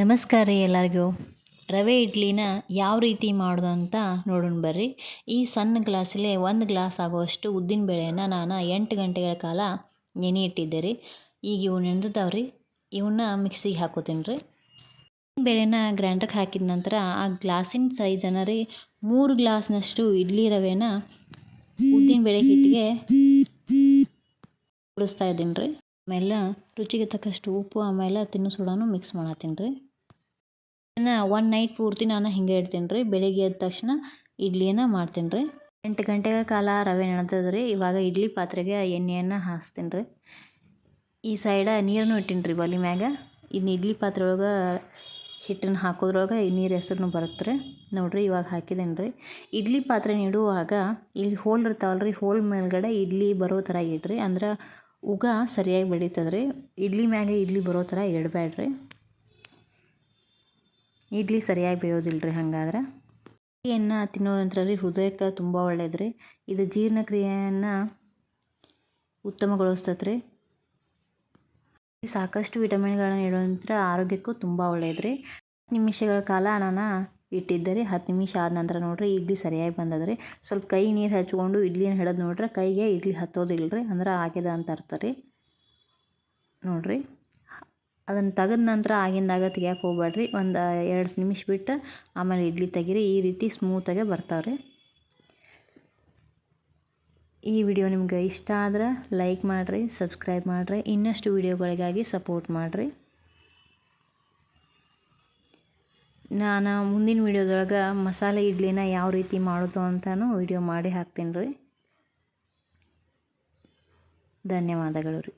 ನಮಸ್ಕಾರ ರೀ ಎಲ್ಲರಿಗೂ. ರವೆ ಇಡ್ಲಿನ ಯಾವ ರೀತಿ ಮಾಡೋದು ಅಂತ ನೋಡೋಣ ಬರ್ರಿ. ಈ ಸಣ್ಣ ಗ್ಲಾಸಲ್ಲಿ 1 ಗ್ಲಾಸ್ ಆಗುವಷ್ಟು ಉದ್ದಿನ ಬೇಳೆನ ನಾನು 8 ಗಂಟೆಗಳ ಕಾಲ ನೆನೆ ಇಟ್ಟಿದ್ದೆ ರೀ. ಈಗ ಇವು ನೆನೆದಿದ್ದಾವೆ ರೀ. ಇವನ್ನ ಮಿಕ್ಸಿಗೆ ಹಾಕೋತೀನಿ ರೀ. ಬೇಳೆನ ಗ್ರೈಂಡ್ರಿಗೆ ಹಾಕಿದ ನಂತರ ಆ ಗ್ಲಾಸಿನ ಸೈಜನ್ನು ರೀ 3 ಗ್ಲಾಸ್ನಷ್ಟು ಇಡ್ಲಿ ರವೆನ ಉದ್ದಿನ ಬೇಳೆ ಹಿಟ್ಟಿಗೆ ಕುಡಿಸ್ತಾ ಇದ್ದೀನಿ ರೀ. ಆಮೇಲೆ ರುಚಿಗೆ ತಕ್ಕಷ್ಟು ಉಪ್ಪು, ಆಮೇಲೆ ತಿನ್ನೋ ಸೋಡಾನು ಮಿಕ್ಸ್ ಮಾಡತ್ತೀನಿ ರೀ. ಇದನ್ನು 1 ನೈಟ್ ಪೂರ್ತಿ ನಾನು ಹಿಂಗೆ ಇಡ್ತೀನಿ ರೀ. ಬೆಳಿಗ್ಗೆ ಎದ್ದ ತಕ್ಷಣ ಇಡ್ಲಿನ ಮಾಡ್ತೀನಿ ರೀ. 8 ಗಂಟೆಗಳ ಕಾಲ ರವೆ ನೆನೆದದ ರೀ. ಇವಾಗ ಇಡ್ಲಿ ಪಾತ್ರೆಗೆ ಎಣ್ಣೆಯನ್ನು ಹಾಕ್ಸ್ತೀನಿ ರೀ. ಈ ಸೈಡ ನೀರನ್ನು ಇಟ್ಟೀನಿ ರೀ ಒಲೆ ಮ್ಯಾಗ. ಇನ್ನು ಇಡ್ಲಿ ಪಾತ್ರೆ ಒಳಗೆ ಹಿಟ್ಟನ್ನು ಹಾಕೋದ್ರೊಳಗೆ ಈ ನೀರು ಹೆಸರು ಬರುತ್ತೆ ರೀ. ನೋಡಿರಿ ಇವಾಗ ಹಾಕಿದ್ದೀನಿ ರೀ. ಇಡ್ಲಿ ಪಾತ್ರೆ ಇಡುವಾಗ ಇಲ್ಲಿ ಹೋಲ್ ಇರ್ತಾವಲ್ಲ ರೀ, ಹೋಲ್ ಮೇಲ್ಗಡೆ ಇಡ್ಲಿ ಬರೋ ಥರ ಇಡ್ರಿ. ಅಂದ್ರೆ ಉಗ ಸರಿಯಾಗಿ ಬೆಳೀತದೆ ರೀ. ಇಡ್ಲಿ ಮ್ಯಾಗೆ ಇಡ್ಲಿ ಬರೋ ಥರ ಇಡಬೇಡ್ರಿ. ಇಡ್ಲಿ ಸರಿಯಾಗಿ ಬೇಯೋದಿಲ್ಲ ರೀ ಹಾಗಾದ್ರೆ. ಇಡ್ಲಿಯನ್ನು ತಿನ್ನೋದಂತ್ರ ರೀ ಹೃದಯಕ್ಕೆ ತುಂಬ ಒಳ್ಳೇದು ರೀ. ಇದು ಜೀರ್ಣಕ್ರಿಯೆಯನ್ನು ಉತ್ತಮಗೊಳಿಸ್ತದೆ ರೀ. ಸಾಕಷ್ಟು ವಿಟಮಿನ್ಗಳನ್ನ ನೀಡೋದಂತ್ರ ಆರೋಗ್ಯಕ್ಕೂ ತುಂಬ ಒಳ್ಳೇದು ರೀ. 10 ನಿಮಿಷಗಳ ಕಾಲ ನಾನು ಇಟ್ಟಿದ್ದೆ ರೀ. 10 ನಿಮಿಷ ಆದ ನಂತರ ನೋಡಿರಿ ಇಡ್ಲಿ ಸರಿಯಾಗಿ ಬಂದದ ರೀ. ಸ್ವಲ್ಪ ಕೈ ನೀರು ಹಚ್ಕೊಂಡು ಇಡ್ಲಿನ ಹಿಡಿದು ನೋಡ್ರೆ ಕೈಗೆ ಇಡ್ಲಿ ಹತ್ತೋದಿಲ್ಲ ರೀ. ಅಂದ್ರೆ ಆಗ್ಯದ ಅಂತ ಅರ್ಥ ರೀ. ನೋಡಿರಿ ಅದನ್ನು ತೆಗೆದ ನಂತರ ಆಗಿಂದಾಗ ತೆಗಿಯಕ್ಕೆ ಹೋಗ್ಬೇಡ್ರಿ. ಒಂದು 2 ನಿಮಿಷ ಬಿಟ್ಟು ಆಮೇಲೆ ಇಡ್ಲಿ ತೆಗೀರಿ. ಈ ರೀತಿ ಸ್ಮೂತಾಗೆ ಬರ್ತಾವೆ ರೀ. ಈ ವಿಡಿಯೋ ನಿಮ್ಗೆ ಇಷ್ಟ ಆದ್ರೆ ಲೈಕ್ ಮಾಡಿರಿ, ಸಬ್ಸ್ಕ್ರೈಬ್ ಮಾಡಿರಿ. ಇನ್ನಷ್ಟು ವಿಡಿಯೋಗಳಿಗಾಗಿ ಸಪೋರ್ಟ್ ಮಾಡಿರಿ. ನಾನು ಮುಂದಿನ ವಿಡಿಯೋದೊಳಗೆ ಮಸಾಲೆ ಇಡ್ಲಿನ ಯಾವ ರೀತಿ ಮಾಡೋದು ಅಂತಲೂ ವಿಡಿಯೋ ಮಾಡಿ ಹಾಕ್ತೀನಿ ರೀ. ಧನ್ಯವಾದಗಳು ರೀ.